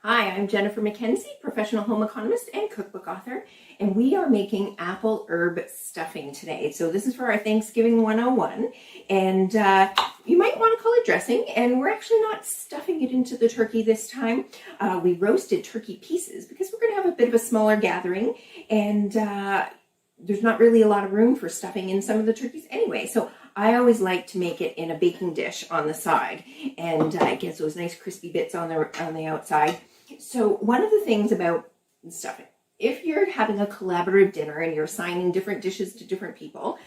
Hi, I'm Jennifer McKenzie, professional home economist and cookbook author, and we are making apple herb stuffing today. So this is for our Thanksgiving 101, and you might want to call it dressing, and we're actually not stuffing it into the turkey this time. We roasted turkey pieces because we're going to have a bit of a smaller gathering, and there's not really a lot of room for stuffing in some of the turkeys anyway. So I always like to make it in a baking dish on the side, and it gets those nice crispy bits on the outside. So one of the things about stuffing, if you're having a collaborative dinner and you're assigning different dishes to different people,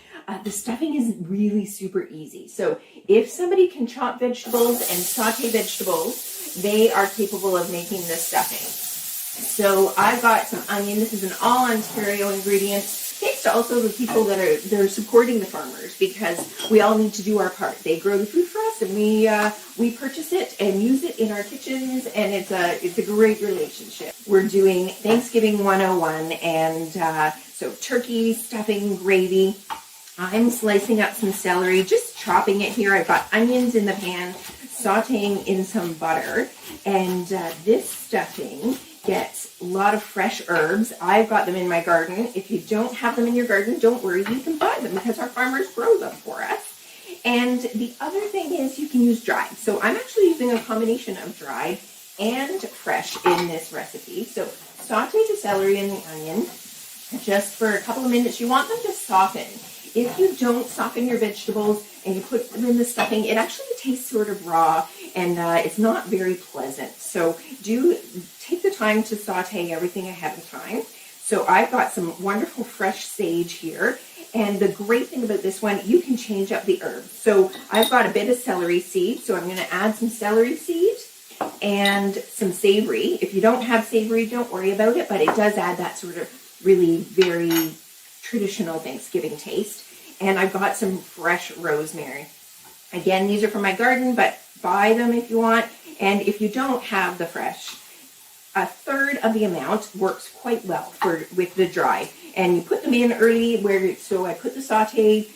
the stuffing is really super easy. So if somebody can chop vegetables and saute vegetables, they are capable of making this stuffing. So I've got some onion. This is an all Ontario ingredient. Thanks to also the people that are supporting the farmers, because we all need to do our part. They grow the food for us, and we purchase it and use it in our kitchens, and it's a great relationship. We're doing Thanksgiving 101, and so turkey, stuffing, gravy. I'm slicing up some celery, just chopping it here. I've got onions in the pan, sauteing in some butter, and this stuffing gets a lot of fresh herbs. I've got them in my garden. If you don't have them in your garden, don't worry, you can buy them because our farmers grow them for us. And the other thing is you can use dried. So I'm actually using a combination of dried and fresh in this recipe. So saute the celery and the onion just for a couple of minutes. You want them to soften. If you don't soften your vegetables and you put them in the stuffing, it actually tastes sort of raw, and it's not very pleasant. So do take the time to saute everything ahead of time. So I've got some wonderful fresh sage here. And the great thing about this one, you can change up the herbs. So I've got a bit of celery seed, so I'm going to add some celery seed and some savory. If you don't have savory, don't worry about it, but it does add that sort of really very traditional Thanksgiving taste. And I've got some fresh rosemary. Again, these are from my garden, but buy them if you want. And if you don't have the fresh, a third of the amount works quite well with the dry. And you put them in early, so I put the sauteed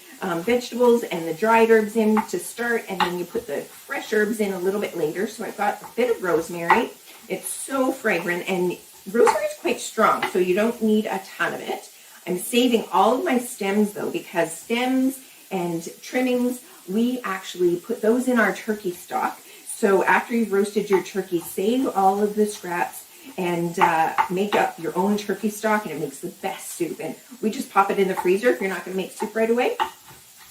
vegetables and the dried herbs in to start, and then you put the fresh herbs in a little bit later. So I've got a bit of rosemary. It's so fragrant, and rosemary is quite strong, so you don't need a ton of it. I'm saving all of my stems though, because stems and trimmings, we actually put those in our turkey stock. So after you've roasted your turkey, save all of the scraps and make up your own turkey stock, and it makes the best soup. And we just pop it in the freezer if you're not going to make soup right away.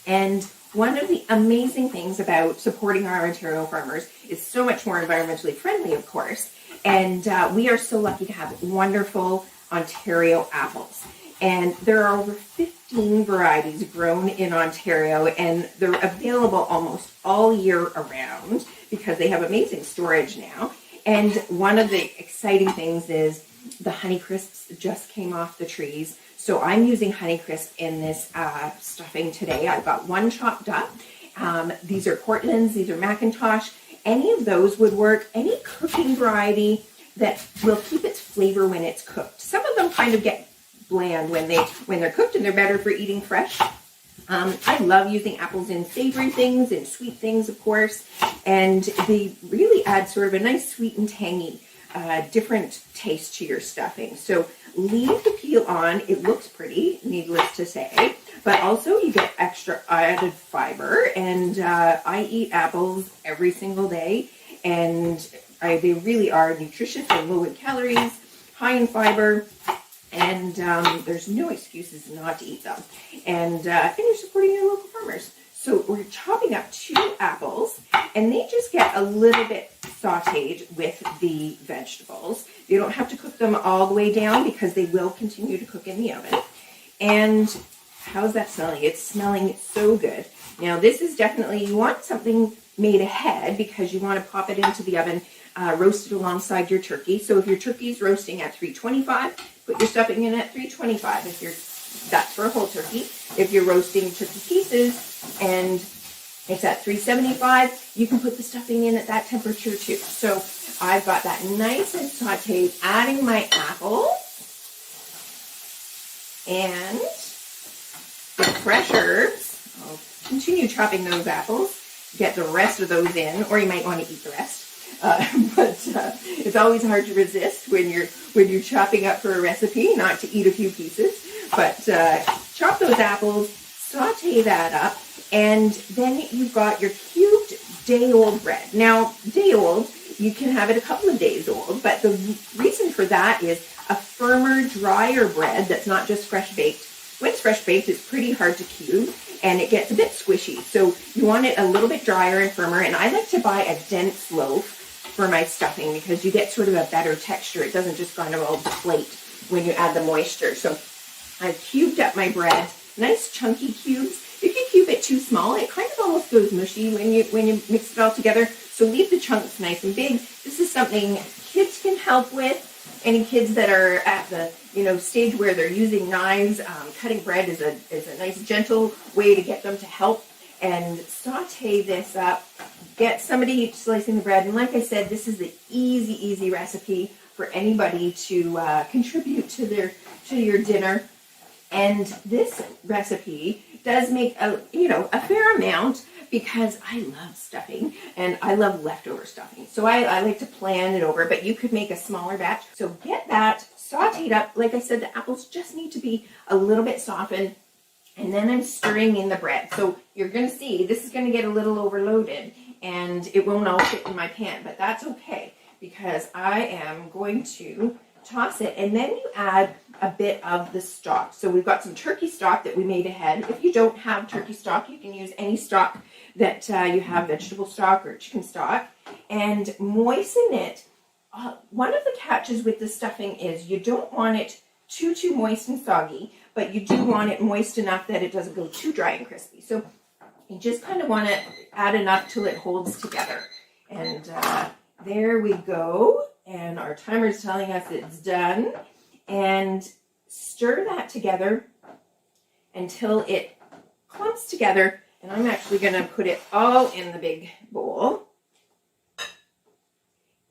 And one of the amazing things about supporting our Ontario farmers is so much more environmentally friendly, of course. And we are so lucky to have wonderful Ontario apples. And there are over 15 varieties grown in Ontario, and they're available almost all year around because they have amazing storage now. And one of the exciting things is the Honeycrisps just came off the trees. So I'm using Honeycrisp in this stuffing today. I've got one chopped up. These are Cortlands, these are Macintosh. Any of those would work. Any cooking variety that will keep its flavor when it's cooked. Some of them kind of get bland when they're cooked, and they're better for eating fresh. I love using apples in savory things and sweet things, of course, and they really add sort of a nice sweet and tangy different taste to your stuffing. So leave the peel on. It looks pretty, needless to say, but also you get extra added fiber, and I eat apples every single day, and they really are nutritious and low in calories, high in fiber, and there's no excuses not to eat them. And you're supporting your local farmers. So we're chopping up 2 apples, and they just get a little bit sauteed with the vegetables. You don't have to cook them all the way down because they will continue to cook in the oven. And how's that smelling? It's smelling so good. Now this is definitely, you want something made ahead because you want to pop it into the oven roasted alongside your turkey. So if your turkey is roasting at 325, put your stuffing in at 325 that's for a whole turkey. If you're roasting turkey pieces and it's at 375, you can put the stuffing in at that temperature too. So I've got that nice and sauteed, adding my apple and the fresh herbs. I'll continue chopping those apples, get the rest of those in, or you might want to eat the rest. But it's always hard to resist when you're chopping up for a recipe, not to eat a few pieces. But chop those apples, saute that up, and then you've got your cubed day-old bread. Now, day-old, you can have it a couple of days old, but the reason for that is a firmer, drier bread that's not just fresh baked. When it's fresh baked, it's pretty hard to cube, and it gets a bit squishy. So you want it a little bit drier and firmer, and I like to buy a dense loaf for my stuffing because you get sort of a better texture. It doesn't just kind of all deflate when you add the moisture. So I've cubed up my bread, nice chunky cubes. If you cube it too small, it kind of almost goes mushy when you mix it all together. So leave the chunks nice and big. This is something kids can help with. Any kids that are at the stage where they're using knives, cutting bread is a nice gentle way to get them to help. And saute this up. Get somebody slicing the bread. And like I said, this is the easy recipe for anybody to contribute to your dinner. And this recipe does make a fair amount because I love stuffing and I love leftover stuffing. So I like to plan it over, but you could make a smaller batch. So get that sauteed up. Like I said, the apples just need to be a little bit softened. And then I'm stirring in the bread. So you're going to see this is going to get a little overloaded and it won't all fit in my pan, but that's okay because I am going to toss it, and then you add a bit of the stock. So we've got some turkey stock that we made ahead. If you don't have turkey stock, you can use any stock that you have, vegetable stock or chicken stock, and moisten it. One of the catches with the stuffing is you don't want it too moist and soggy, but you do want it moist enough that it doesn't go too dry and crispy. So you just kind of want to add enough till it holds together. And there we go. And our timer is telling us it's done. And stir that together until it clumps together. And I'm actually going to put it all in the big bowl.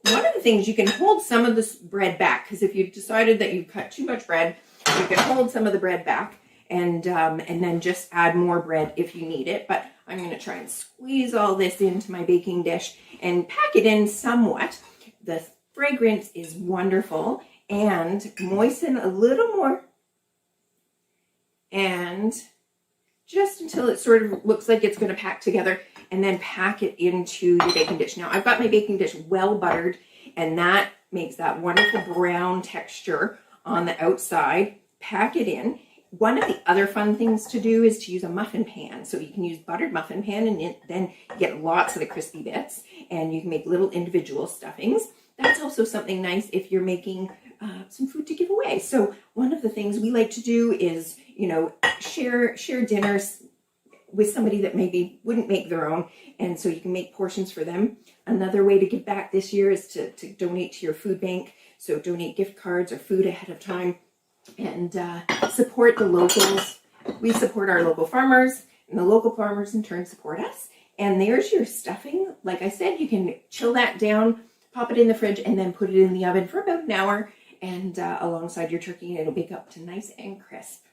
One of the things, you can hold some of this bread back, because if you've decided that you've cut too much bread, you can hold some of the bread back and then just add more bread if you need it. But I'm going to try and squeeze all this into my baking dish and pack it in somewhat. The fragrance is wonderful, and moisten a little more, and just until it sort of looks like it's going to pack together, and then pack it into your baking dish. Now I've got my baking dish well buttered, and that makes that wonderful brown texture on the outside. Pack it in. One of the other fun things to do is to use a muffin pan. So you can use buttered muffin pan, and then you get lots of the crispy bits, and you can make little individual stuffings. That's also something nice if you're making some food to give away. So one of the things we like to do is, share dinners with somebody that maybe wouldn't make their own, and so you can make portions for them. Another way to give back this year is to donate to your food bank. So donate gift cards or food ahead of time, and support the locals. We support our local farmers, and the local farmers in turn support us. And there's your stuffing. Like I said, you can chill that down, pop it in the fridge, and then put it in the oven for about an hour, and alongside your turkey, and it'll bake up to nice and crisp.